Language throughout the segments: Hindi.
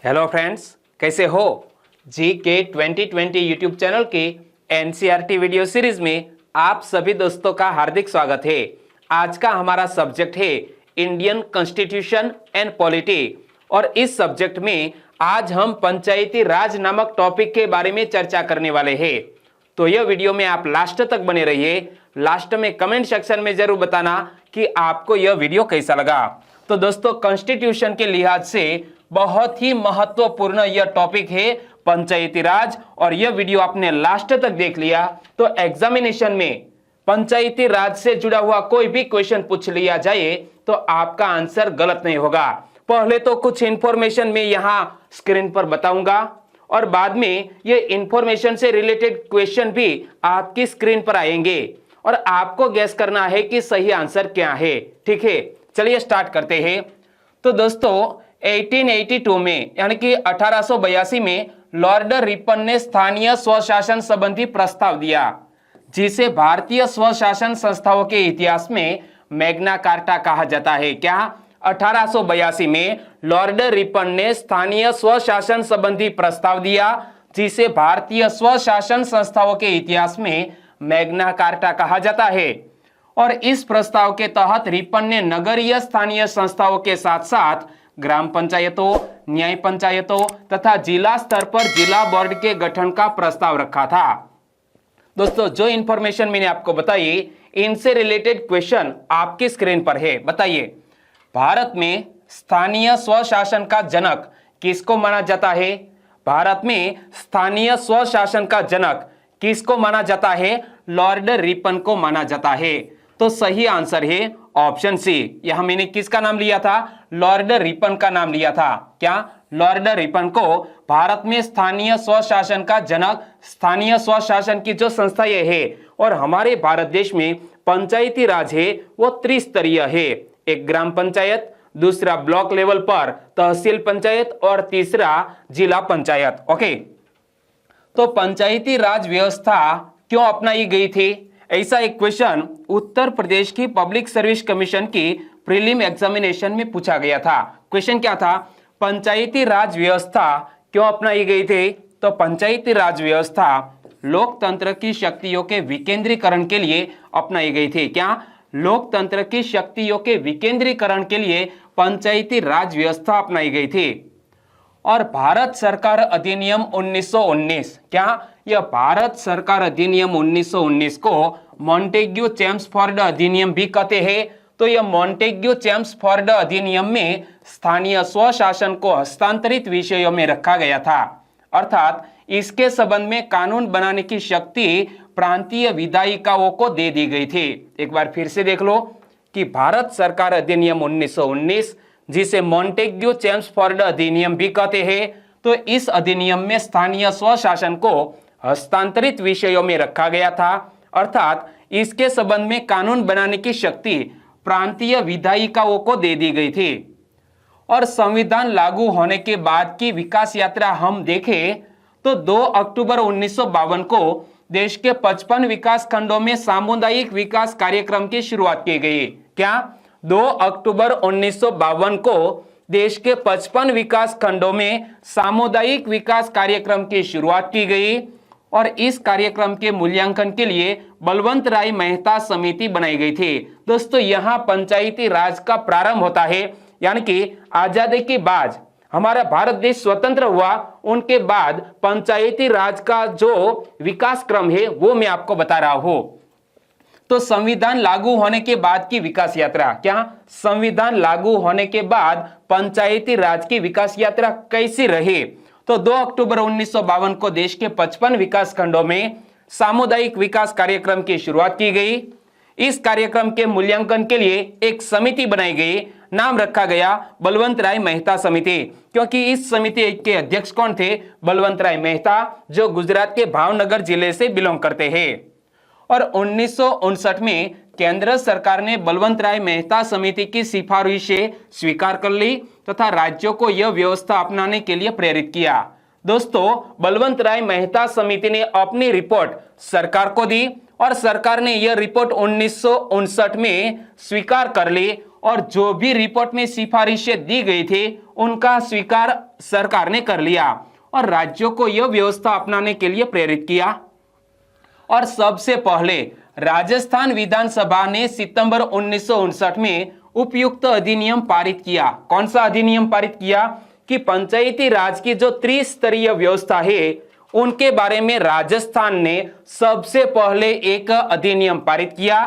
हेलो फ्रेंड्स, कैसे हो। जी के 2020 यूट्यूब चैनल के एनसीईआरटी वीडियो सीरीज में आप सभी दोस्तों का हार्दिक स्वागत है। आज का हमारा सब्जेक्ट है इंडियन कॉन्स्टिट्यूशन एंड पॉलिटी और इस सब्जेक्ट में आज हम पंचायती राज नामक टॉपिक के बारे में चर्चा करने वाले हैं। तो यह वीडियो में आप लास्ट तक बने रहिए। लास्ट में कमेंट सेक्शन में जरूर बताना कि आपको यह वीडियो कैसा लगा। तो दोस्तों, कॉन्स्टिट्यूशन के लिहाज से बहुत ही महत्वपूर्ण यह टॉपिक है पंचायती राज, और यह वीडियो आपने लास्ट तक देख लिया तो एग्जामिनेशन में पंचायती राज से जुड़ा हुआ कोई भी क्वेश्चन पूछ लिया जाए तो आपका आंसर गलत नहीं होगा। पहले तो कुछ इंफॉर्मेशन में यहां स्क्रीन पर बताऊंगा और बाद में ये इंफॉर्मेशन से रिलेटेड क्वेश्चन भी आपकी स्क्रीन पर आएंगे और आपको गैस करना है कि सही आंसर क्या है। ठीक है, चलिए स्टार्ट करते हैं। तो दोस्तों, 1882 में यानी कि 1882 में लॉर्ड रिपन ने स्थानीय स्वशासन संबंधी प्रस्ताव दिया, जिसे भारतीय स्वशासन संस्थाओं के इतिहास में मैग्ना कार्टा कहा जाता है। क्या? 1882 में लॉर्ड रिपन ने स्थानीय स्वशासन संबंधी प्रस्ताव दिया, जिसे भारतीय स्वशासन संस्थाओं के इतिहास में मैग्ना कार्टा कहा जाता है। और इस प्रस्ताव के तहत रिपन ने नगरीय स्थानीय संस्थाओं के साथ साथ ग्राम पंचायतों, न्याय पंचायतों तथा जिला स्तर पर जिला बोर्ड के गठन का प्रस्ताव रखा था। दोस्तों, जो इंफॉर्मेशन मैंने आपको बताई, इनसे रिलेटेड क्वेश्चन आपकी स्क्रीन पर है। बताइए, भारत में स्थानीय स्वशासन का जनक किसको माना जाता है? भारत में स्थानीय स्वशासन का जनक किसको माना जाता है? लॉर्ड रिपन को माना जाता है। तो सही आंसर है ऑप्शन सी। यहां मैंने किसका नाम लिया था? लॉर्ड रिपन का नाम लिया था। क्या? लॉर्ड रिपन को भारत में स्थानीय स्वशासन का जनक, स्थानीय स्वशासन की जो संस्थाएं है और हमारे भारत देश में पंचायती राज है वो त्रिस्तरीय है। एक ग्राम पंचायत, दूसरा ब्लॉक लेवल पर तहसील पंचायत और तीसरा जिला पंचायत। ओके, तो पंचायती राज व्यवस्था क्यों अपनाई गई थी? ऐसा एक क्वेश्चन उत्तर प्रदेश की पब्लिक सर्विस कमीशन की प्रीलिम एग्जामिनेशन में पूछा गया था। क्वेश्चन क्या था? पंचायती राज व्यवस्था क्यों अपनाई गई थी? तो पंचायती राज व्यवस्था लोकतंत्र की शक्तियों के विकेंद्रीकरण के लिए अपनाई गई थी। क्या? लोकतंत्र की शक्तियों के विकेंद्रीकरण के लिए पंचायती राज व्यवस्था अपनाई गई थी। और भारत सरकार अधिनियम 1919, क्या? यह भारत सरकार अधिनियम 1919 को मॉन्टेग्यू चेम्सफोर्ड अधिनियम भी कहते हैं। तो यह मॉन्टेग्यू चेम्सफोर्ड अधिनियम में स्थानीय स्वशासन को हस्तांतरित विषयों में रखा गया था, अर्थात इसके संबंध में कानून बनाने की शक्ति प्रांतीय विधायिकाओं को दे दी गई थी। एक बार फिर से देख लो कि भारत सरकार अधिनियम 1919, जिसे मॉन्टेग्यू चेम्सफोर्ड अधिनियम भी कहते हैं, तो इस अधिनियम में स्थानीय स्वशासन को हस्तांतरित विषयों में रखा गया था, अर्थात इसके संबंध में कानून बनाने की शक्ति प्रांतीय विधायिकाओं को दे दी गई थी। और संविधान लागू होने के बाद की विकास यात्रा हम देखें तो 2 अक्टूबर 1952 को देश के 55 विकास खंडों में सामुदायिक विकास कार्यक्रम की शुरुआत की गई। क्या? 2 अक्टूबर 1952 को देश के 55 विकास खंडों में सामुदायिक विकास कार्यक्रम की शुरुआत की गई और इस कार्यक्रम के मूल्यांकन के लिए बलवंत राय मेहता समिति बनाई गई थी। दोस्तों, यहां पंचायती राज का प्रारंभ होता है, यानी कि आजादी के बाद हमारा भारत देश स्वतंत्र हुआ, उनके बाद पंचायती राज का जो विकास क्रम है वो मैं आपको बता रहा हूं। तो संविधान लागू होने के बाद की विकास यात्रा, क्या? संविधान लागू होने के बाद पंचायती राज की विकास यात्रा कैसी रही? तो 2 अक्टूबर 1952 को देश के 55 विकास खंडों में सामुदायिक विकास कार्यक्रम की शुरुआत की गई। इस कार्यक्रम के मूल्यांकन के लिए एक समिति बनाई गई, नाम रखा गया बलवंत राय मेहता समिति, क्योंकि इस समिति के अध्यक्ष कौन थे? बलवंत राय मेहता, जो गुजरात के भावनगर जिले से बिलोंग करते हैं। और 1959 में केंद्र सरकार ने बलवंत राय मेहता समिति की सिफारिशें स्वीकार कर ली तथा राज्यों को यह व्यवस्था अपनाने के लिए प्रेरित किया। दोस्तों, बलवंत राय मेहता समिति ने अपनी रिपोर्ट सरकार को दी और सरकार ने यह रिपोर्ट 1959 में स्वीकार कर ली और जो भी रिपोर्ट में सिफारिशें दी गई थी उनका स्वीकार सरकार ने कर लिया और राज्यों को यह व्यवस्था अपनाने के लिए प्रेरित किया। और सबसे पहले राजस्थान विधानसभा ने सितंबर 1959 में उपयुक्त अधिनियम पारित किया। कौन सा अधिनियम पारित किया कि पंचायती राज की जो त्रिस्तरीय व्यवस्था है उनके बारे में राजस्थान ने सबसे पहले एक अधिनियम पारित किया।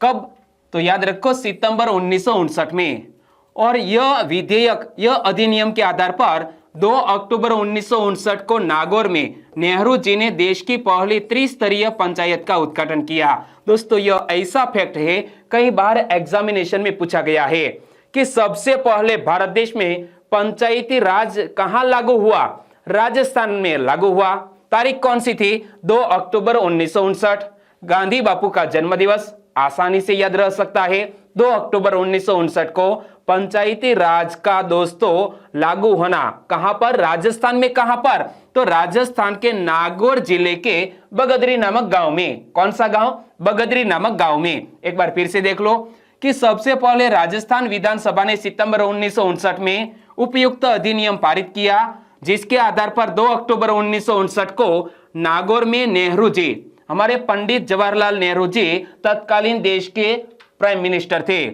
कब? तो याद रखो सितंबर 1959 में। और यह अधिनियम के आधार पर 2 अक्टूबर 1959 को नागौर में नेहरू जी ने देश की पहली त्रिस्तरीय पंचायत का उद्घाटन किया। दोस्तों यह ऐसा फैक्ट है, कई बार एग्जामिनेशन में पूछा गया है कि सबसे पहले भारत देश में पंचायती राज कहां लागू हुआ? राजस्थान में लागू हुआ। तारीख कौन सी थी? 2 अक्टूबर 1959। गांधी बापू का जन्मदिवस आसानी से याद रह सकता है। 2 अक्टूबर 1959 को पंचायती राज का दोस्तों लागू होना कहां पर? राजस्थान में। कहां पर? तो राजस्थान के नागौर जिले के बगदरी नामक गांव में। कौन सा गांव? बगदरी नामक गांव में। एक बार फिर से देख लो कि सबसे पहले राजस्थान विधानसभा ने सितंबर 1959 में उपयुक्त अधिनियम पारित किया, जिसके आधार पर 2 अक्टूबर 1959 को नागौर में नेहरू जी, हमारे पंडित जवाहरलाल नेहरू जी तत्कालीन देश के प्राइम मिनिस्टर थे,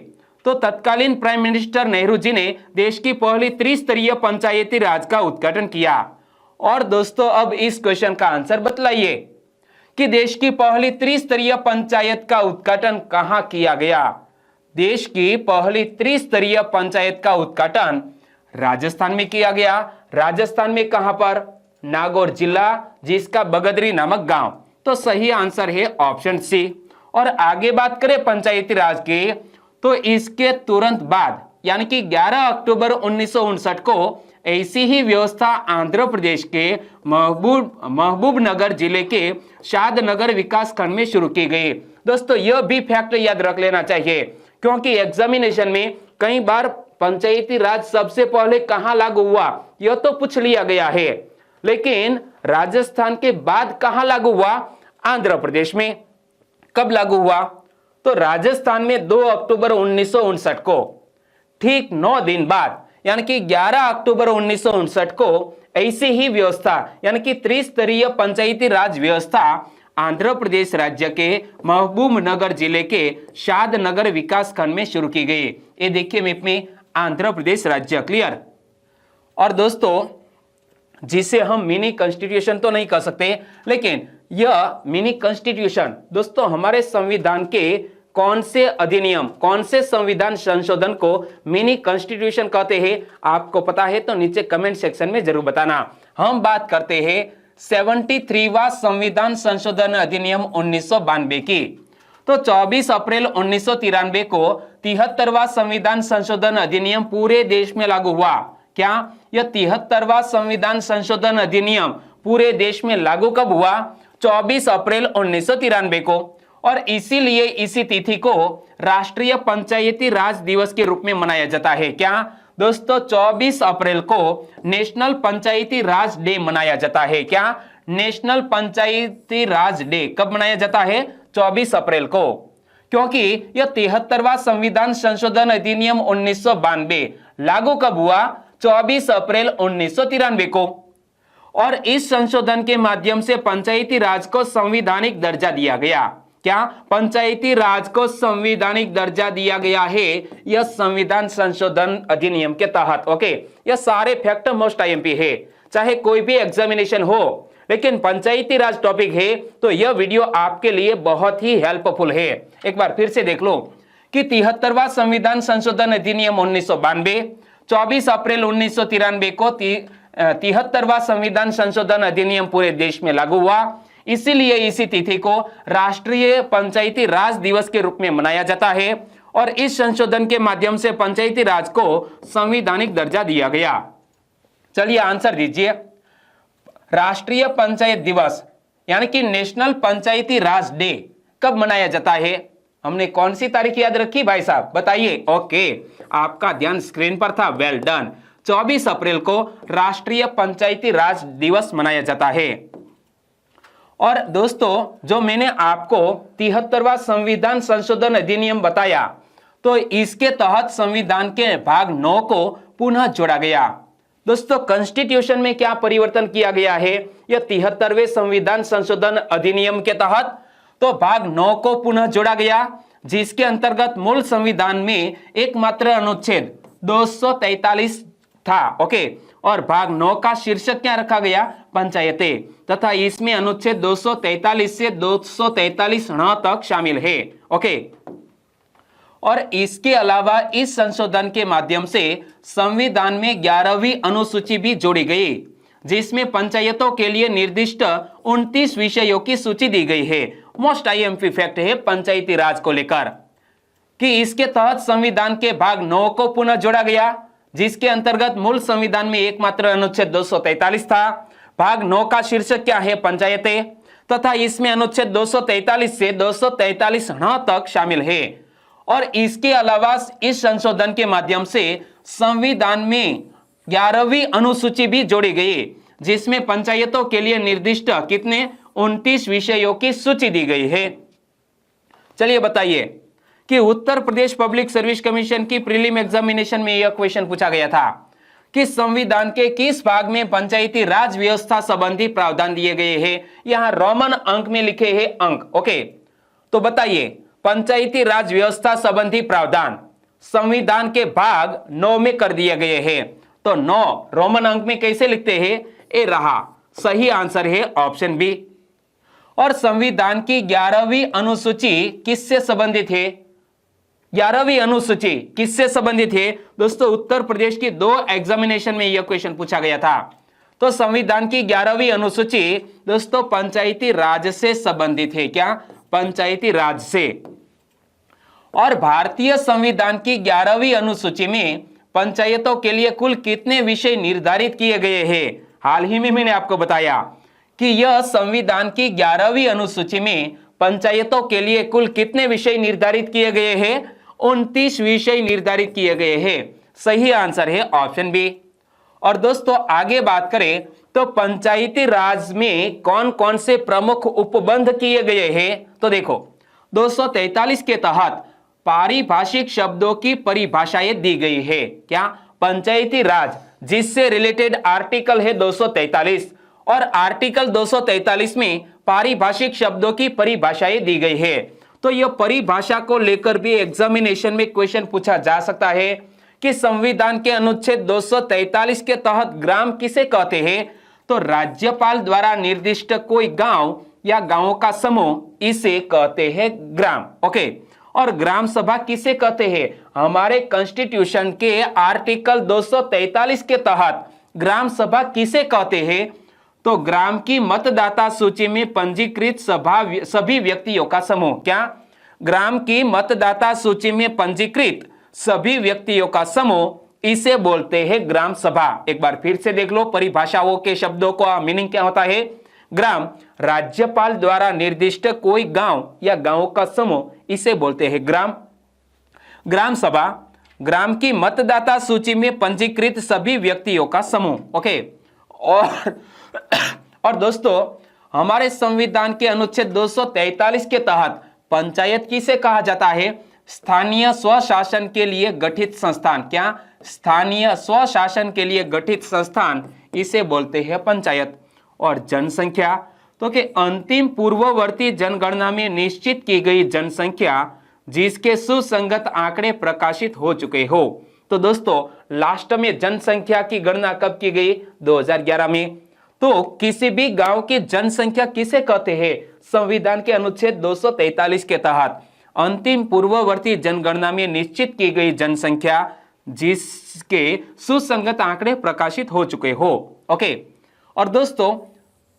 तो तत्कालीन प्राइम मिनिस्टर नेहरू जी ने देश की पहली त्रिस्तरीय पंचायती राज का उद्घाटन किया। और दोस्तों अब इस क्वेश्चन का आंसर बतलाइए कि देश की पहली त्रिस्तरीय पंचायत का उद्घाटन कहां किया गया? देश की पहली त्रिस्तरीय पंचायत का उद्घाटन राजस्थान में किया गया। राजस्थान में कहां पर? नागौर जिला, जिसका बगदरी नामक गांव। तो सही आंसर है ऑप्शन सी। और आगे बात करें पंचायती राज की, तो इसके तुरंत बाद यानी कि 11 अक्टूबर 1959 को ऐसी ही व्यवस्था आंध्र प्रदेश के महबूबनगर जिले के शादनगर विकास खंड में शुरू की गई। दोस्तों यह भी फैक्ट याद रख लेना चाहिए, क्योंकि एग्जामिनेशन में कई बार पंचायती राज सबसे पहले कहां लागू हुआ यह तो पूछ लिया गया है, लेकिन राजस्थान के बाद कहां लागू हुआ? आंध्र प्रदेश में। कब लागू हुआ? तो राजस्थान में 2 अक्टूबर 1959 को, ठीक 9 दिन बाद यानी कि 11 अक्टूबर 1959 को ऐसी ही व्यवस्था यानी कि त्रिस्तरीय पंचायती राज व्यवस्था आंध्र प्रदेश राज्य के महबूबनगर जिले के शादनगर विकास खंड में शुरू की गई। ये देखिए मैप में आंध्र प्रदेश राज्य। क्लियर? और दोस्तों जिसे हम मिनी कॉन्स्टिट्यूशन तो नहीं कह सकते, लेकिन यह मिनी कॉन्स्टिट्यूशन दोस्तों हमारे संविधान के कौन से अधिनियम, कौन से संविधान संशोधन को मिनी कॉन्स्टिट्यूशन कहते हैं? आपको पता है तो नीचे कमेंट सेक्शन में जरूर बताना। हम बात करते हैं 73वां संविधान संशोधन अधिनियम 1992 की। तो 24 अप्रैल 1993 को 73वां संविधान संशोधन अधिनियम पूरे देश में लागू हुआ। क्या यह 73वां संविधान संशोधन अधिनियम पूरे देश में लागू कब हुआ? 24 अप्रैल 1993 को। और इसीलिए इसी तिथि को राष्ट्रीय पंचायती राज दिवस के रूप में मनाया जाता है। क्या दोस्तों? 24 अप्रैल को नेशनल पंचायती राज डे मनाया जाता है। क्या? नेशनल पंचायती राज डे कब मनाया जाता है? 24 अप्रैल को, क्योंकि यह 73वां संविधान संशोधन अधिनियम 1992 लागू कब हुआ? 24 अप्रैल 1993 को। और इस संशोधन के माध्यम से पंचायती राज को संवैधानिक दर्जा दिया गया। क्या? पंचायती राज को संवैधानिक दर्जा दिया गया है यह संविधान संशोधन अधिनियम के तहत। ओके, यह सारे फैक्ट मोस्ट आईएमपी है, चाहे कोई भी एग्जामिनेशन हो, लेकिन पंचायती राज टॉपिक है तो यह वीडियो आपके लिए बहुत ही हेल्पफुल है। एक बार फिर से देख लो कि 73वां संविधान संशोधन अधिनियम 1992, 24 अप्रैल 1993 को 73वां संविधान संशोधन अधिनियम पूरे देश में लागू हुआ। इसीलिए इसी तिथि को राष्ट्रीय पंचायती राज दिवस के रूप में मनाया जाता है। और इस संशोधन के माध्यम से पंचायती राज को संवैधानिक दर्जा दिया गया। चलिए आंसर दीजिए। राष्ट्रीय पंचायत दिवस यानी कि नेशनल पंचायती राज डे कब मनाया जाता है? हमने कौन सी तारीख याद रखी भाई साहब, बताइए। ओके, आपका ध्यान स्क्रीन पर था, वेल डन। 24 अप्रैल को राष्ट्रीय पंचायती राज दिवस मनाया जाता है। और दोस्तों जो मैंने आपको 73वां संविधान संशोधन अधिनियम बताया, तो इसके तहत संविधान के भाग 9 को पुनः जोड़ा गया। दोस्तों कॉन्स्टिट्यूशन में क्या परिवर्तन किया गया है यह 73वें संविधान संशोधन अधिनियम के तहत, तो भाग 9 को पुनः जोड़ा गया, जिसके अंतर्गत मूल संविधान में एकमात्र अनुच्छेद 243 था। ओके, और भाग 9 का शीर्षक क्या रखा गया, पंचायतें, तथा इसमें अनुच्छेद 243 से 243 तक शामिल है। ओके, और इसके अलावा इस संशोधन के माध्यम से संविधान में 11वीं अनुसूची भी जोड़ी गई, जिसमें पंचायतों के लिए निर्दिष्ट 29 विषयों की सूची दी गई है। मोस्ट आईएमपी फैक्ट है पंचायती राज को लेकर कि इसके तहत संविधान के भाग 9 को पुनः जोड़ा गया, जिसके अंतर्गत मूल संविधान में एकमात्र अनुच्छेद 243 था। भाग 9 का शीर्षक क्या है, पंचायतें, तथा इसमें अनुच्छेद 243 से 243 तक शामिल है। और इसके अलावा इस संशोधन के माध्यम से संविधान में 11वीं अनुसूची भी जोड़ी गई, जिसमें पंचायतों के लिए निर्दिष्ट कितने 29 विषयों की सूची दी गई है। चलिए बताइए कि Uttar Pradesh public service commission की प्रीलिम एग्जामिनेशन में यह क्वेश्चन पूछा गया था कि संविधान के किस भाग में पंचायती राज व्यवस्था संबंधी प्रावधान दिए गए हैं। यहां रोमन अंक में लिखे हैं अंक। ओके, तो बताइए पंचायती राज व्यवस्था संबंधी प्रावधान संविधान के भाग 9 में कर दिए गए हैं। तो 9 रोमन अंक में कैसे लिखते हैं, ए रहा सही आंसर है ऑप्शन बी। और संविधान की 11वीं अनुसूची किससे संबंधित है, 11वीं अनुसूची किससे संबंधित है दोस्तों, उत्तर प्रदेश की 2 एग्जामिनेशन में यह क्वेश्चन पूछा गया था। तो संविधान की 11वीं अनुसूची दोस्तों पंचायती राज से संबंधित है। क्या, पंचायती राज से। और भारतीय संविधान की 11वीं अनुसूची में पंचायतों के लिए कुल कितने विषय निर्धारित किए गए हैं। हाल ही में मैंने आपको बताया कि यह संविधान की 11वीं अनुसूची में पंचायतों के लिए कुल कितने विषय निर्धारित किए गए हैं, 29 विषय निर्धारित किए गए हैं। सही आंसर है ऑप्शन बी। और दोस्तों आगे बात करें तो पंचायती राज में कौन कौन से प्रमुख उपबंध किए गए हैं, तो देखो 243 के तहत पारिभाषिक शब्दों की परिभाषाएं दी गई है। क्या, पंचायती राज जिससे रिलेटेड आर्टिकल है 243, और आर्टिकल 243 में पारिभाषिक शब्दों की परिभाषाएं दी गई है। तो यह परिभाषा को लेकर भी एग्जामिनेशन में क्वेश्चन पूछा जा सकता है कि संविधान के अनुच्छेद 243 के तहत ग्राम किसे कहते हैं, तो राज्यपाल द्वारा निर्दिष्ट कोई गांव या गांवों का समूह इसे कहते हैं ग्राम। ओके, और ग्राम सभा किसे कहते हैं, हमारे कॉन्स्टिट्यूशन के आर्टिकल 243 के तहत ग्राम सभा किसे कहते हैं, तो ग्राम की मतदाता सूची में पंजीकृत सभी व्यक्तियों का समूह। क्या, ग्राम की मतदाता सूची में पंजीकृत सभी व्यक्तियों का समूह इसे बोलते हैं ग्राम सभा। एक बार फिर से देख लो परिभाषाओं के शब्दों का मीनिंग क्या होता है। ग्राम, राज्यपाल द्वारा निर्दिष्ट कोई गांव या गांवों का समूह इसे बोलते हैं ग्राम। ग्राम सभा, ग्राम की मतदाता सूची में पंजीकृत सभी व्यक्तियों का समूह। ओके, और दोस्तों हमारे संविधान के अनुच्छेद 243 के तहत पंचायत किसे कहा जाता है, स्थानीय स्वशासन के लिए गठित संस्थान। क्या, स्थानीय स्वशासन के लिए गठित संस्थान इसे बोलते हैं पंचायत। और जनसंख्या, तो कि अंतिम पूर्ववर्ती जनगणना में निश्चित की गई जनसंख्या जिसके सुसंगत आंकड़े प्रकाशित हो चुके हो। तो दोस्तों लास्ट में जनसंख्या की गणना कब की गई, 2011 में। तो किसी भी गांव की जनसंख्या किसे कहते हैं, संविधान के अनुच्छेद 243 के तहत अंतिम पूर्ववर्ती जनगणना में निश्चित की गई जनसंख्या जिसके सुसंगत आंकड़े प्रकाशित हो चुके हो। ओके, और दोस्तों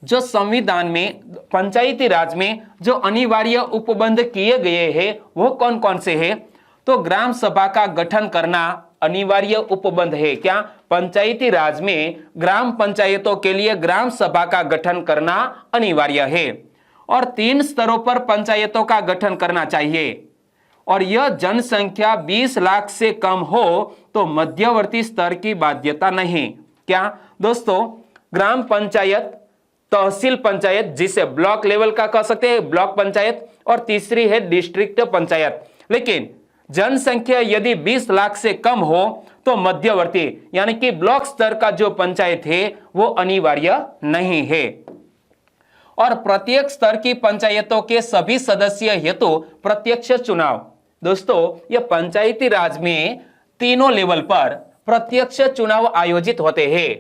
जो संविधान में पंचायती राज में जो अनिवार्य उपबंध किए गए हैं वो कौन कौन से हैं, तो ग्राम सभा का गठन करना अनिवार्य उपबंध है। क्या, पंचायती राज में ग्राम पंचायतों के लिए ग्राम सभा का गठन करना अनिवार्य है। और 3 स्तरों पर पंचायतों का गठन करना चाहिए, और यह जनसंख्या 20 लाख से कम हो तो मध्यवर्ती स्तर की बाध्यता नहीं। क्या दोस्तों, ग्राम पंचायत तहसील पंचायत, जिसे ब्लॉक लेवल का कह सकते हैं ब्लॉक पंचायत, और तीसरी है डिस्ट्रिक्ट पंचायत। लेकिन जनसंख्या यदि 20 लाख से कम हो तो मध्यवर्ती यानी कि ब्लॉक स्तर का जो पंचायत है वो अनिवार्य नहीं है। और प्रत्येक स्तर की पंचायतों के सभी सदस्य हेतु प्रत्यक्ष चुनाव। दोस्तों, यह पंचायती राज में तीनों लेवल पर प्रत्यक्ष चुनाव आयोजित होते हैं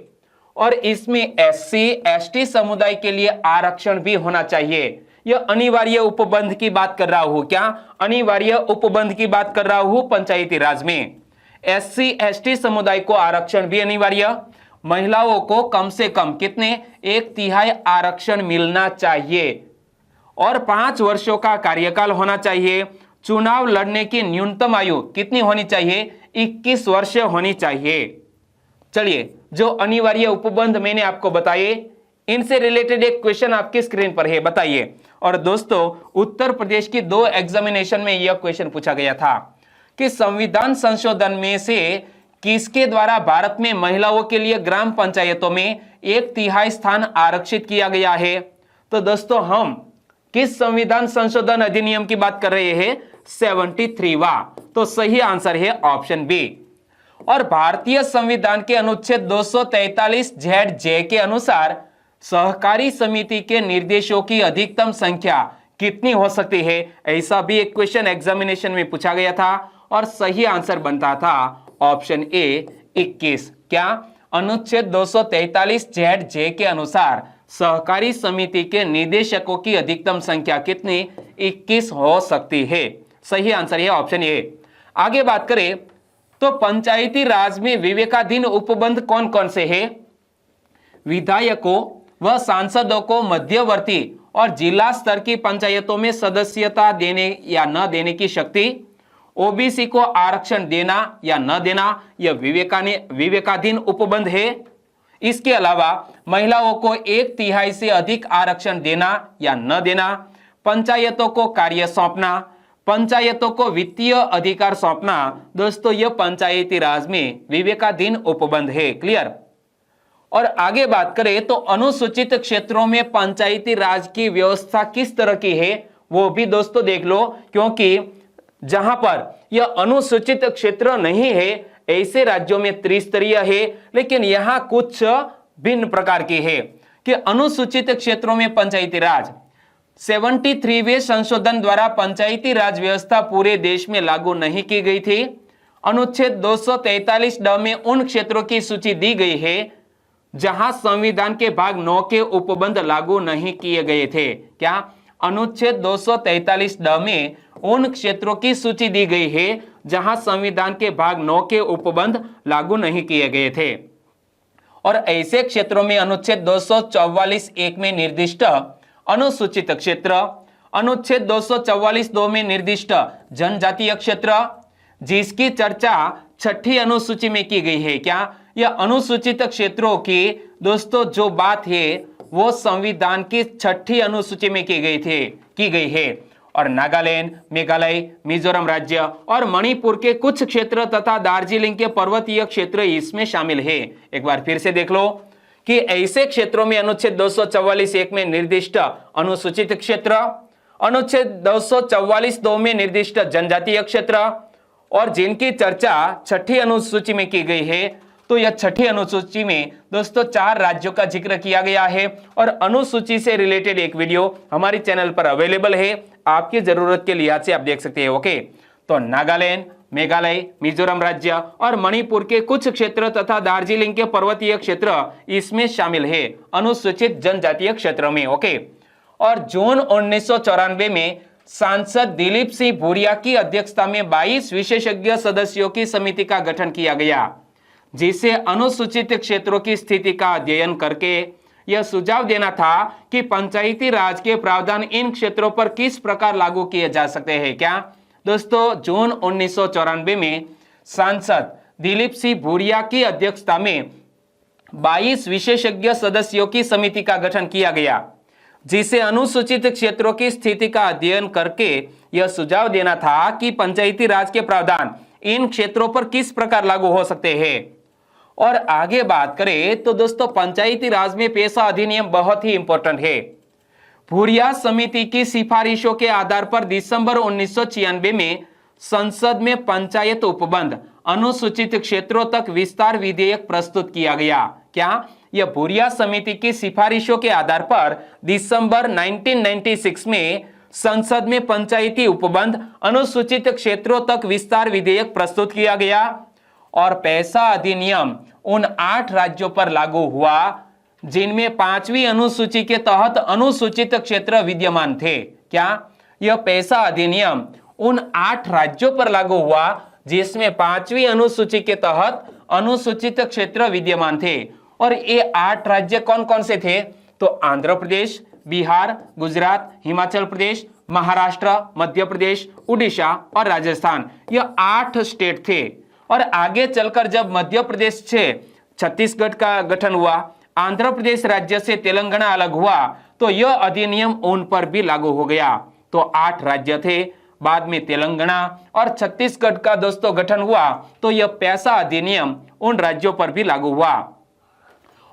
और इसमें एससी एसटी समुदाय के लिए आरक्षण भी होना चाहिए। यह अनिवार्य उपबंध की बात कर रहा हूं। क्या अनिवार्य उपबंध की बात कर रहा हूं? पंचायती राज में एससी एसटी समुदाय को आरक्षण भी अनिवार्य। महिलाओं को कम से कम कितने 1/3 आरक्षण मिलना चाहिए और 5 वर्षों का कार्यकाल होना चाहिए। चुनाव लड़ने की न्यूनतम आयु कितनी होनी चाहिए? 21 वर्ष होनी चाहिए। चलिए, जो अनिवार्य उपबंध मैंने आपको बताए, इनसे रिलेटेड एक क्वेश्चन आपकी स्क्रीन पर है, बताइए। और दोस्तों, उत्तर प्रदेश की 2 एग्जामिनेशन में यह क्वेश्चन पूछा गया था कि संविधान संशोधन में से किसके द्वारा भारत में महिलाओं के लिए ग्राम पंचायतों में 1/3 स्थान आरक्षित किया गया है? तो दोस्तों, हम किस संविधान संशोधन अधिनियम की बात कर रहे हैं? 73वां। तो सही आंसर है ऑप्शन बी। और भारतीय संविधान के अनुच्छेद 243(z)(j) के अनुसार सहकारी समिति के निर्देशों की अधिकतम संख्या कितनी हो सकती है? ऐसा भी एक क्वेश्चन एग्जामिनेशन में पूछा गया था और सही आंसर बनता था ऑप्शन ए 21। क्या? अनुच्छेद 243(z)(j) के अनुसार सहकारी समिति के निदेशकों की अधिकतम संख्या कितनी? 21 हो सकती है। सही आंसर है ऑप्शन ए। आगे बात करें तो पंचायती राज में विवेकाधीन उपबंध कौन कौन से हैं? विधायकों व सांसदों को मध्यवर्ती और जिला स्तर की पंचायतों में सदस्यता देने या न देने की शक्ति, ओबीसी को आरक्षण देना या न देना, यह विवेकाधीन उपबंध है। इसके अलावा महिलाओं को 1/3 से अधिक आरक्षण देना या न देना, पंचायतों को कार्य सौंपना, पंचायतों को वित्तीय अधिकार सौंपना। दोस्तों, यह पंचायती राज में विवेकाधीन उपबंध है। क्लियर? और आगे बात करें तो अनुसूचित क्षेत्रों में पंचायती राज की व्यवस्था किस तरह की है, वो भी दोस्तों देख लो, क्योंकि जहां पर यह अनुसूचित क्षेत्र नहीं है ऐसे राज्यों में त्रिस्तरीय है, लेकिन यहां कुछ भिन्न प्रकार की है कि अनुसूचित क्षेत्रों में पंचायती राज 73वें संशोधन द्वारा पंचायती राज व्यवस्था पूरे देश में लागू नहीं की गई थी। अनुच्छेद 243(ड) में उन क्षेत्रों की सूची दी गई है जहां संविधान के भाग 9 के उपबंध लागू नहीं किए गए थे। क्या? अनुच्छेद 243(ड) में उन क्षेत्रों की सूची दी गई है जहां संविधान के भाग 9 के उपबंध लागू नहीं किए गए थे। और ऐसे क्षेत्रों में अनुच्छेद 244(1) में निर्दिष्ट अनुसूचित क्षेत्र, अनुच्छेद 244(2) में निर्दिष्ट जनजातीय क्षेत्र, जिसकी चर्चा 6ठी अनुसूची में की गई है। क्या? यह अनुसूचित क्षेत्रों की दोस्तों जो बात है वो संविधान की 6ठी अनुसूची में की गई है। और नागालैंड, मेघालय, मिजोरम राज्य और मणिपुर के कुछ क्षेत्र तथा दार्जिलिंग के पर्वतीय क्षेत्र इसमें शामिल है। एक बार फिर से देख लो कि ऐसे क्षेत्रों में अनुच्छेद 244(1) में निर्दिष्ट अनुसूचित क्षेत्र, अनुच्छेद 244(2) में निर्दिष्ट जनजातीय क्षेत्र और जिनकी चर्चा 6ठी अनुसूची में की गई है। तो यह 6ठी अनुसूची में दोस्तों 4 राज्यों का जिक्र किया गया है और अनुसूची से रिलेटेड एक वीडियो हमारे चैनल पर अवेलेबल है, आपकी जरूरत के लिहाज से आप देख सकते हैं। ओके, तो नागालैंड, मेघालय, मिजोरम राज्य और मणिपुर के कुछ क्षेत्र तथा दार्जिलिंग के पर्वतीय क्षेत्र इसमें शामिल है अनुसूचित जनजातीय क्षेत्र में। ओके, और जून 1994 में सांसद दिलीप सिंह भूरिया की अध्यक्षता में 22 विशेषज्ञ सदस्यों की समिति का गठन किया गया, जिसे अनुसूचित क्षेत्रों की स्थिति का अध्ययन करके यह सुझाव देना था कि पंचायती राज के प्रावधान इन क्षेत्रों पर किस प्रकार लागू किए जा सकते हैं। क्या दोस्तों, जून 1994 में सांसद दिलीप सिंह भूरिया की अध्यक्षता में 22 विशेषज्ञ सदस्यों की समिति का गठन किया गया, जिसे अनुसूचित क्षेत्रों की स्थिति का अध्ययन करके यह सुझाव देना था कि पंचायती राज के प्रावधान इन क्षेत्रों पर किस प्रकार लागू हो सकते हैं। और आगे बात करें तो दोस्तों पंचायती राज में पेशा अधिनियम बहुत ही इंपॉर्टेंट है। हुर्रियत समिति की सिफारिशों के आधार पर दिसंबर 1996 में संसद में पंचायत उपबंध अनुसूचित क्षेत्रों तक विस्तार विधेयक प्रस्तुत किया गया। क्या यह हुर्रियत समिति की सिफारिशों के आधार पर दिसंबर 1996 में संसद में पंचायती उपबंध अनुसूचित क्षेत्रों तक विस्तार विधेयक प्रस्तुत किया गया और पेशा अधिनियम उन 8 राज्यों पर लागू हुआ जिनमें 5वीं अनुसूची के तहत अनुसूचित क्षेत्र विद्यमान थे। क्या यह पेशा अधिनियम उन 8 राज्यों पर लागू हुआ जिसमें 5वीं अनुसूची के तहत अनुसूचित क्षेत्र विद्यमान थे। और ये 8 राज्य कौन कौन से थे? तो आंध्र प्रदेश, बिहार, गुजरात, हिमाचल प्रदेश, महाराष्ट्र, मध्य प्रदेश, उड़ीसा और राजस्थान। यह 8 स्टेट थे। और आगे चलकर जब मध्य प्रदेश से छत्तीसगढ़ का गठन हुआ, आंध्र प्रदेश राज्य से तेलंगाना अलग हुआ, तो यह अधिनियम उन पर भी लागू हो गया। तो 8 राज्य थे, बाद में तेलंगाना और छत्तीसगढ़ का दोस्तों गठन हुआ, तो यह पेशा अधिनियम उन राज्यों पर भी लागू हुआ।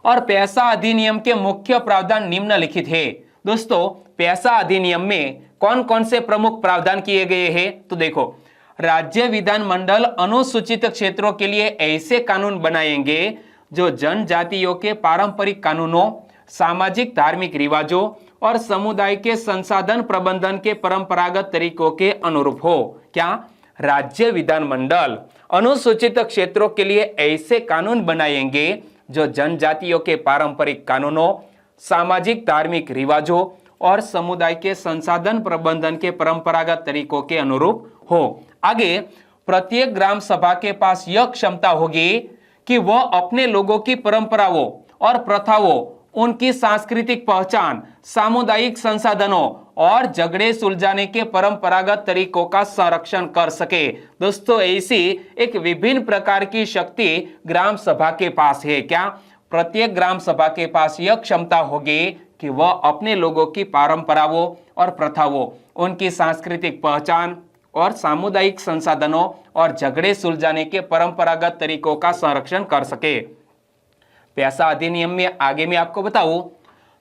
और पेशा अधिनियम के मुख्य प्रावधान निम्नलिखित है। दोस्तों पेशा अधिनियम में कौन कौन से प्रमुख प्रावधान किए गए हैं? तो देखो, राज्य विधानमंडल अनुसूचित क्षेत्रों के लिए ऐसे कानून बनाएंगे जो जनजातियों के पारंपरिक कानूनों, सामाजिक धार्मिक रिवाजों और समुदाय के संसाधन प्रबंधन के परंपरागत तरीकों के अनुरूप हो। क्या राज्य विधानमंडल अनुसूचित क्षेत्रों के लिए ऐसे कानून बनाएंगे जो जनजातियों के पारंपरिक कानूनों, सामाजिक धार्मिक रिवाजों और समुदाय के संसाधन प्रबंधन के परंपरागत तरीकों के अनुरूप हो। आगे, प्रत्येक ग्राम सभा के पास यह क्षमता होगी कि वह अपने लोगों की परंपराओं और प्रथाओं, उनकी सांस्कृतिक पहचान, सामुदायिक संसाधनों और झगड़े सुलझाने के परंपरागत तरीकों का संरक्षण कर सके। दोस्तों ऐसी एक विभिन्न प्रकार की शक्ति ग्राम सभा के पास है। क्या प्रत्येक ग्राम सभा के पास यह क्षमता होगी कि वह अपने लोगों की परंपराओं और प्रथाओं, उनकी सांस्कृतिक पहचान और सामुदायिक संसाधनों और झगड़े सुलझाने के परंपरागत तरीकों का संरक्षण कर सके। पेशा अधिनियम में आगे मैं आपको बताऊं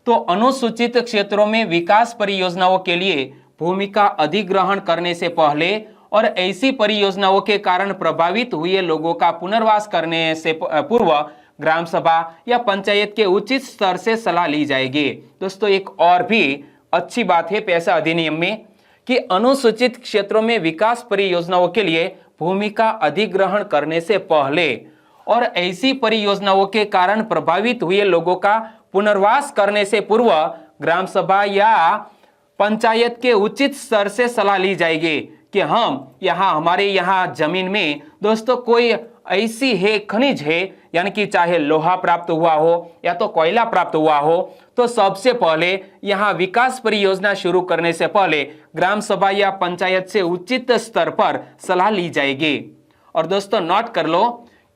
तो अनुसूचित क्षेत्रों में विकास परियोजनाओं के लिए भूमि का अधिग्रहण करने से पहले और ऐसी परियोजनाओं के कारण प्रभावित हुए लोगों का पुनर्वास करने से पूर्व ग्राम सभा या पंचायत के उचित स्तर से सलाह ली जाएगी। दोस्तों एक और भी अच्छी बात है पेशा अधिनियम में कि अनुसूचित क्षेत्रों में विकास परियोजनाओं के लिए भूमि का अधिग्रहण करने से पहले और ऐसी परियोजनाओं के कारण प्रभावित हुए लोगों का पुनर्वास करने से पूर्व ग्राम सभा या पंचायत के उचित स्तर से सलाह ली जाएगी कि हमारे यहाँ जमीन में दोस्तों कोई ऐसी है खनिज है, यानी कि चाहे लोहा प्राप्त हुआ हो या तो कोयला प्राप्त हुआ हो, तो सबसे पहले यहाँ विकास परियोजना शुरू करने से पहले ग्राम सभा या पंचायत से उचित स्तर पर सलाह ली जाएगी। और दोस्तों नोट कर लो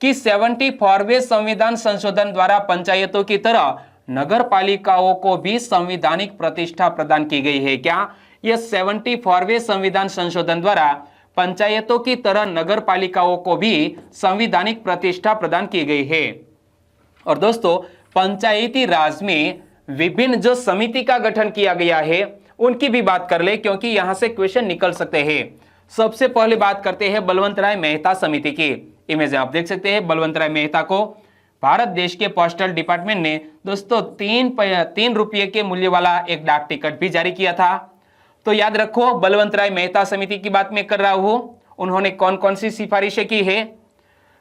कि 74वें संविधान संशोधन द्वारा पंचायतों की तरह नगर पालिकाओं को भी संवैधानिक प्रतिष्ठा प्रदान की गई है। क्या यह 74वें संविधान संशोधन द्वारा पंचायतों की तरह नगर पालिकाओं को भी संवैधानिक प्रतिष्ठा प्रदान की गई है। और दोस्तों पंचायती राज में विभिन्न जो समिति का गठन किया गया है उनकी भी बात कर ले, क्योंकि यहां से क्वेश्चन निकल सकते हैं। सबसे पहले बात करते हैं बलवंत राय मेहता समिति की। इमेज आप देख सकते हैं। बलवंत राय मेहता को भारत देश के पोस्टल डिपार्टमेंट ने दोस्तों 3 रुपये के मूल्य वाला एक डाक टिकट भी जारी किया था। तो याद रखो बलवंत राय मेहता समिति की बात मैं कर रहा हूं। उन्होंने कौन कौन सी सिफारिशें की है?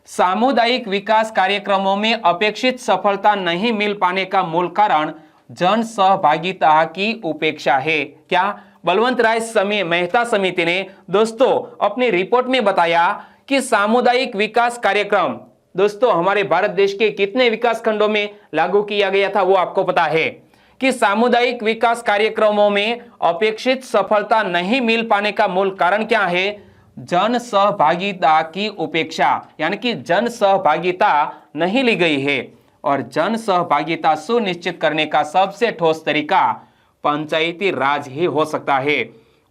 सामुदायिक विकास कार्यक्रमों में अपेक्षित सफलता नहीं मिल पाने का मूल कारण जन सहभागिता की उपेक्षा है। क्या बलवंत राय मेहता समिति ने दोस्तों अपनी रिपोर्ट में बताया कि सामुदायिक विकास कार्यक्रम दोस्तों हमारे भारत देश के कितने विकास खंडों में लागू किया गया था वो आपको पता है कि सामुदायिक विकास कार्यक्रमों में अपेक्षित सफलता नहीं मिल पाने का मूल कारण क्या है? जन सहभागिता की उपेक्षा, यानी कि जन सहभागिता नहीं ली गई है। और जन सहभागिता सुनिश्चित करने का सबसे ठोस तरीका पंचायती राज ही हो सकता है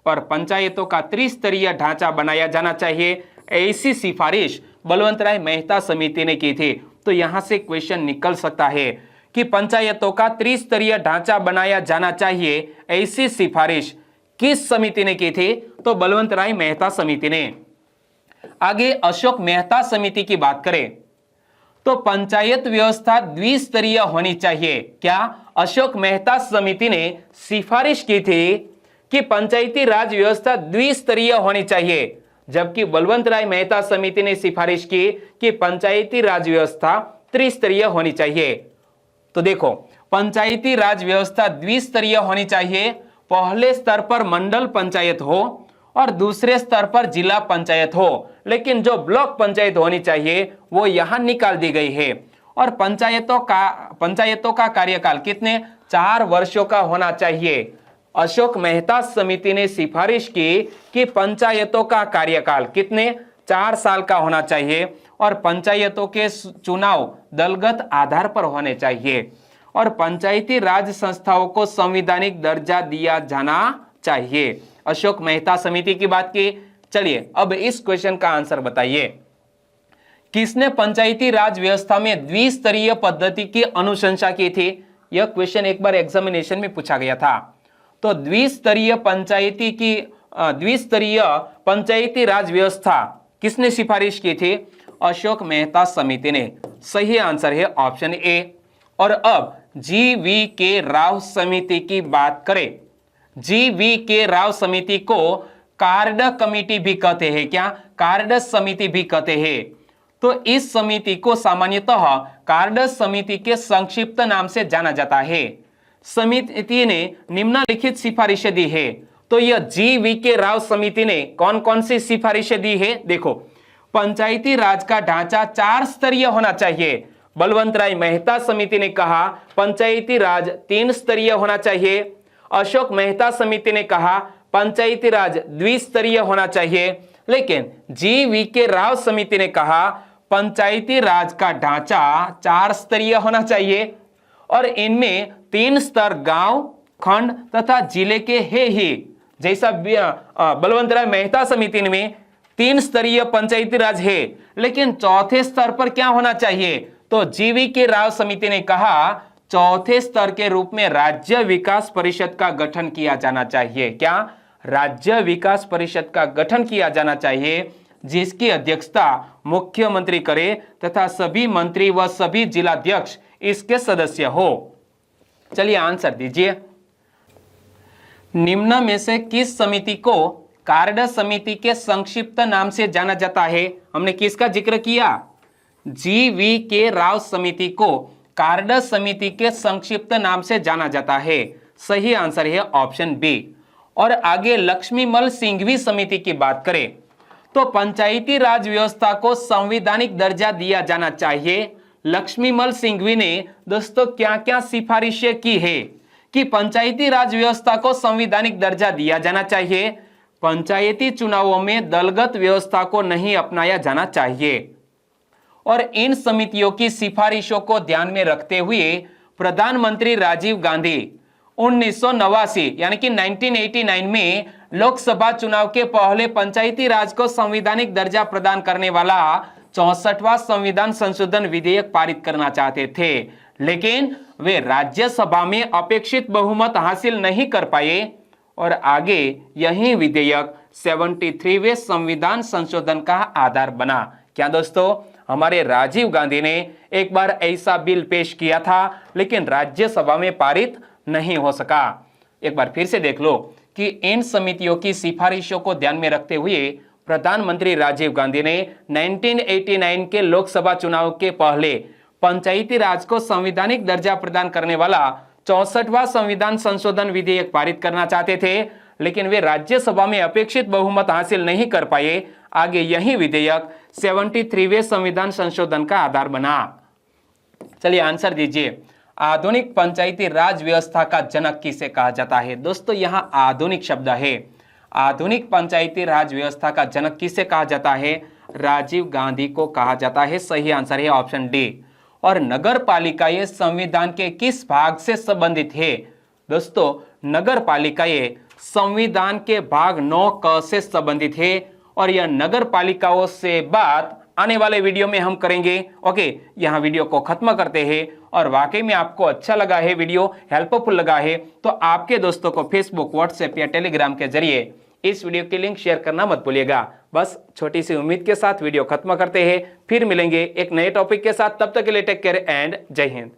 और पंचायतों का त्रिस्तरीय ढांचा बनाया जाना चाहिए। ऐसी सिफारिश बलवंत राय मेहता समिति ने की थी। तो यहां से क्वेश्चन निकल सकता है कि पंचायतों का त्रिस्तरीय ढांचा बनाया जाना चाहिए, ऐसी सिफारिश किस समिति ने की थी? तो बलवंत राय मेहता समिति ने। आगे अशोक मेहता समिति की बात करें तो पंचायत व्यवस्था द्विस्तरीय होनी चाहिए। क्या? अशोक मेहता समिति ने सिफारिश की थी कि पंचायती राज व्यवस्था द्विस्तरीय होनी चाहिए, जबकि बलवंत राय मेहता समिति ने सिफारिश की कि पंचायती राज व्यवस्था त्रिस्तरीय होनी चाहिए। तो देखो, पंचायती राज व्यवस्था द्विस्तरीय होनी चाहिए। पहले स्तर पर मंडल पंचायत हो और दूसरे स्तर पर जिला पंचायत हो, लेकिन जो ब्लॉक पंचायत होनी चाहिए वो यहां निकाल दी गई है। और पंचायतों का कार्यकाल कितने? 4 वर्षों का होना चाहिए। अशोक मेहता समिति ने सिफारिश की कि पंचायतों का कार्यकाल कितने? 4 साल का होना चाहिए और पंचायतों के चुनाव दलगत आधार पर होने चाहिए और पंचायती राज संस्थाओं को संवैधानिक दर्जा दिया जाना चाहिए। अशोक मेहता समिति की बात की। चलिए अब इस क्वेश्चन का आंसर बताइए। किसने पंचायती राज व्यवस्था में द्विस्तरीय पद्धति की अनुशंसा की थी? यह क्वेश्चन एक बार एग्जामिनेशन में पूछा गया था। तो द्विस्तरीय पंचायती राज व्यवस्था किसने सिफारिश की थी? अशोक मेहता समिति ने। सही आंसर है ऑप्शन ए। और अब GV.K. राव समिति की बात करें। GV.K. राव समिति को कार्ड कमेटी भी कहते हैं। क्या? कार्ड समिति भी कहते हैं। तो इस समिति को सामान्यतः कार्ड समिति के संक्षिप्त नाम से जाना जाता है। समिति ने निम्नलिखित सिफारिशें दी है। तो यह GV.K. राव समिति ने कौन कौन सी सिफारिशें दी है? देखो, पंचायती राज का ढांचा 4 स्तरीय होना चाहिए। बलवंत राय मेहता समिति ने कहा पंचायती राज 3 स्तरीय होना चाहिए। अशोक मेहता समिति ने कहा पंचायती राज द्विस्तरीय होना चाहिए, लेकिन GV.K. राव समिति ने कहा पंचायती राज का ढांचा 4 स्तरीय होना चाहिए और इनमें 3 स्तर गांव, खंड तथा जिले के है ही। जैसा बलवंत राय मेहता समिति में 3 स्तरीय पंचायती राज है, लेकिन चौथे स्तर पर क्या होना चाहिए? तो GV.K. राव समिति ने कहा चौथे स्तर के रूप में राज्य विकास परिषद का गठन किया जाना चाहिए। क्या? राज्य विकास परिषद का गठन किया जाना चाहिए, जिसकी अध्यक्षता मुख्यमंत्री करे तथा सभी मंत्री व सभी जिलाध्यक्ष इसके सदस्य हो। चलिए आंसर दीजिए। निम्न में से किस समिति को कार्ड समिति के संक्षिप्त नाम से जाना जाता है? हमने किसका जिक्र किया? GV.K. राव समिति को कार्ड समिति के संक्षिप्त नाम से जाना जाता है। सही आंसर है ऑप्शन बी। और आगे लक्ष्मीमल सिंघवी समिति की बात करें तो पंचायती राज व्यवस्था को संवैधानिक दर्जा दिया जाना चाहिए। लक्ष्मीमल सिंघवी ने दोस्तों क्या क्या सिफारिशें की है कि पंचायती राज व्यवस्था को संवैधानिक दर्जा दिया जाना चाहिए, पंचायती चुनावों में दलगत व्यवस्था को नहीं अपनाया जाना चाहिए। और इन समितियों की सिफारिशों को ध्यान में रखते हुए प्रधानमंत्री राजीव गांधी 1989 यानी कि 1989 में लोकसभा चुनाव के पहले पंचायती राज को संवैधानिक दर्जा प्रदान करने वाला 64वां संविधान संशोधन विधेयक पारित करना चाहते थे, लेकिन वे राज्यसभा में अपेक्षित बहुमत हासिल नहीं कर पाए और आगे यही विधेयक 73वें संविधान संशोधन का आधार बना। क्या दोस्तों? हमारे राजीव गांधी ने एक बार ऐसा बिल पेश किया था, लेकिन राज्यसभा में पारित नहीं हो सका। एक बार फिर से देख लो कि इन समितियों की सिफारिशों को ध्यान में रखते हुए प्रधानमंत्री राजीव गांधी ने 1989 के लोकसभा चुनाव के पहले पंचायती राज को संवैधानिक दर्जा प्रदान करने वाला 64वां संविधान संशोधन विधेयक पारित करना चाहते थे, लेकिन वे राज्यसभा में अपेक्षित बहुमत हासिल नहीं कर पाए। आगे यही विधेयक 73वें संविधान संशोधन का आधार बना। चलिए आंसर दीजिए। आधुनिक पंचायती राज व्यवस्था का जनक किसे कहा जाता है? दोस्तों यहां आधुनिक शब्द है। आधुनिक पंचायती राज व्यवस्था का जनक किसे कहा जाता है? राजीव गांधी को कहा जाता है। सही आंसर है ऑप्शन डी। और नगर पालिकाएं संविधान के किस भाग से संबंधित है? दोस्तों नगर पालिकाएं संविधान के भाग 9 क से संबंधित है और यह नगर पालिकाओं से बात आने वाले वीडियो में हम करेंगे। ओके, यहाँ वीडियो को खत्म करते हैं। और वाकई में आपको अच्छा लगा है, वीडियो हेल्पफुल लगा है, तो आपके दोस्तों को फेसबुक, व्हाट्सएप या टेलीग्राम के जरिए इस वीडियो की लिंक शेयर करना मत भूलिएगा। बस छोटी सी उम्मीद के साथ वीडियो खत्म करते हैं, फिर मिलेंगे एक नए टॉपिक के साथ। तब तक के लिए टेक केयर एंड जय हिंद।